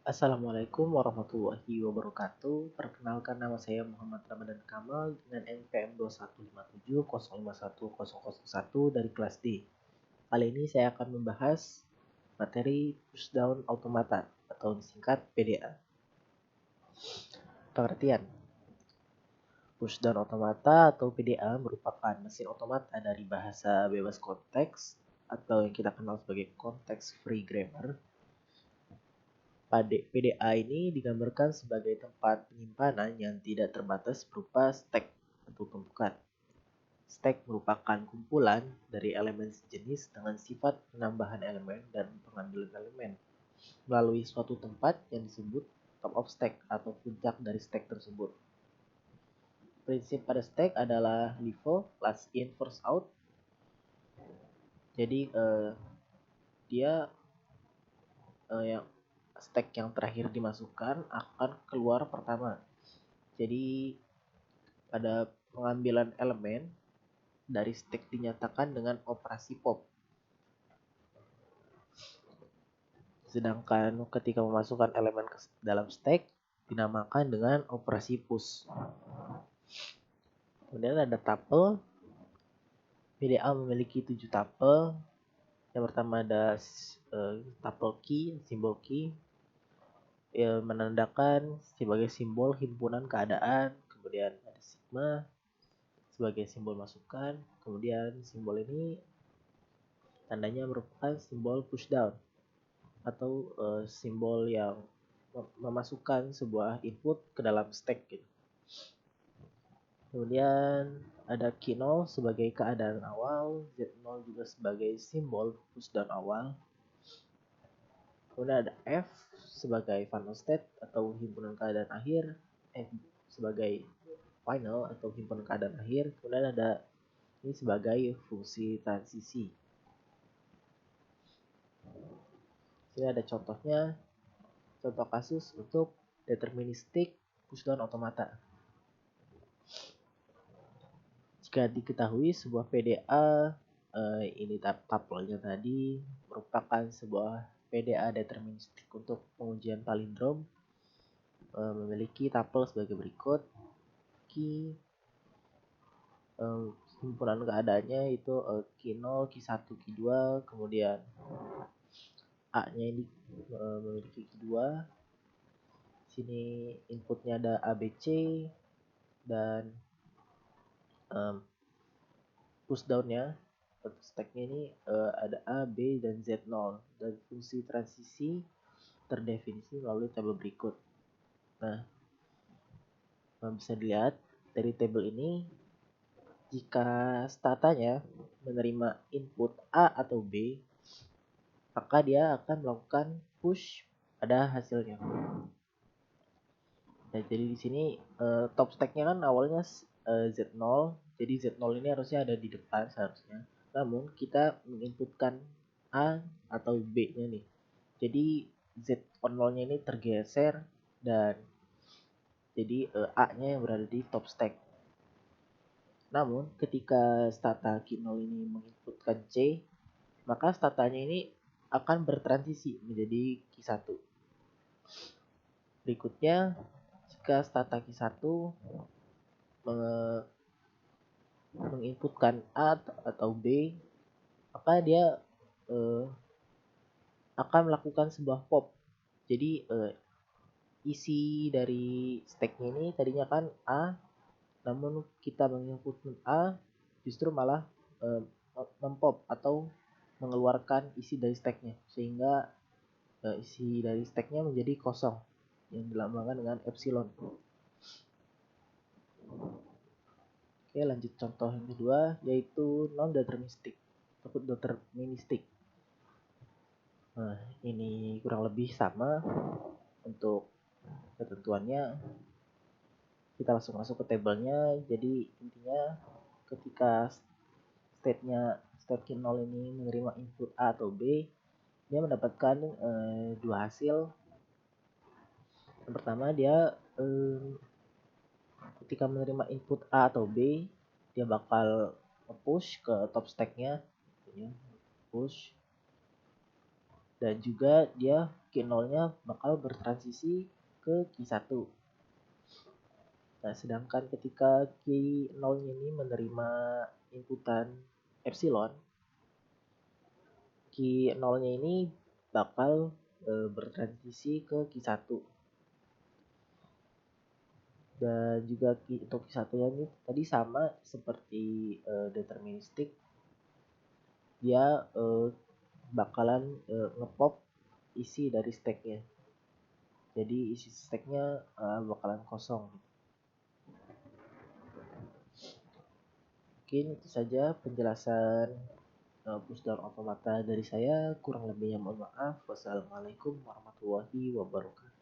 Assalamualaikum warahmatullahi wabarakatuh. Perkenalkan, nama saya Muhammad Ramadan Kamal dengan NPM 2157051001 dari kelas D. Kali ini saya akan membahas materi pushdown automata atau disingkat PDA. Pengertian: pushdown automata atau PDA merupakan mesin otomata dari bahasa bebas konteks atau yang kita kenal sebagai context free grammar. PDA ini digambarkan sebagai tempat penyimpanan yang tidak terbatas berupa stack atau tumpukan. Stack merupakan kumpulan dari elemen sejenis dengan sifat penambahan elemen dan pengambilan elemen melalui suatu tempat yang disebut top of stack atau puncak dari stack tersebut. Prinsip pada stack adalah LIFO, last in first out. Jadi dia yang stack yang terakhir dimasukkan akan keluar pertama. Jadi pada pengambilan elemen dari stack dinyatakan dengan operasi pop. Sedangkan ketika memasukkan elemen ke dalam stack dinamakan dengan operasi push. Kemudian ada tuple. PDA memiliki 7 tuple. Yang pertama ada tuple key, simbol key, yang menandakan sebagai simbol himpunan keadaan. Kemudian ada sigma sebagai simbol masukan. Kemudian simbol ini tandanya merupakan simbol pushdown atau simbol yang memasukkan sebuah input ke dalam stack gitu. Kemudian ada Q0 sebagai keadaan awal, Z0 juga sebagai simbol pushdown awal. Kemudian ada F sebagai final state atau himpunan keadaan akhir, F sebagai final atau himpunan keadaan akhir. Kemudian ada ini sebagai fungsi transisi. Ini ada contohnya, contoh kasus untuk deterministik pushdown automata. Jika diketahui sebuah PDA ini tuple-nya tadi merupakan sebuah PDA deterministik untuk pengujian palindrom, memiliki tuple sebagai berikut. Key himpunan keadaannya itu Q0, Q1, Q2, kemudian A-nya ini memiliki Q2. Sini inputnya ada ABC dan pushdown-nya atau stack-nya ini ada A, B, dan Z0, dan fungsi transisi terdefinisi melalui tabel berikut. Nah, bisa dilihat dari tabel ini, jika statanya menerima input A atau B, maka dia akan melakukan push pada hasilnya. Nah, jadi di sini top stack-nya kan awalnya Z0, jadi Z0 ini harusnya ada di depan seharusnya. Namun kita menginputkan A atau B-nya nih. Jadi Z0-nya ini tergeser dan jadi A-nya yang berada di top stack. Namun ketika stata Q0 ini menginputkan C, maka statanya ini akan bertransisi menjadi Q1. Berikutnya, jika stata Q1 menginputkan A atau B, maka dia akan melakukan sebuah pop. Jadi isi dari stacknya ini tadinya kan A, namun kita menginputkan A justru malah mempop atau mengeluarkan isi dari stacknya, sehingga isi dari stacknya menjadi kosong yang dilambangkan dengan epsilon. Oke, lanjut contoh yang kedua, yaitu non-deterministik atau deterministik. Nah, ini kurang lebih sama untuk ketentuannya. Kita langsung masuk ke tabelnya. Jadi intinya ketika state Q0 ini menerima input A atau B, dia mendapatkan dua hasil. Yang pertama, dia ketika menerima input A atau B, dia bakal push ke top stack-nya, push, Dan juga dia key 0-nya bakal bertransisi ke key 1. Nah, sedangkan ketika key 0-nya ini menerima inputan epsilon, key 0-nya ini bakal bertransisi ke key 1. Dan juga untuk key 1-nya ini tadi sama seperti deterministik, dia bakalan ngepop isi dari stacknya. Jadi isi stacknya bakalan kosong. Mungkin itu saja penjelasan pushdown automata dari saya. Kurang lebihnya mohon maaf. Wassalamualaikum warahmatullahi wabarakatuh.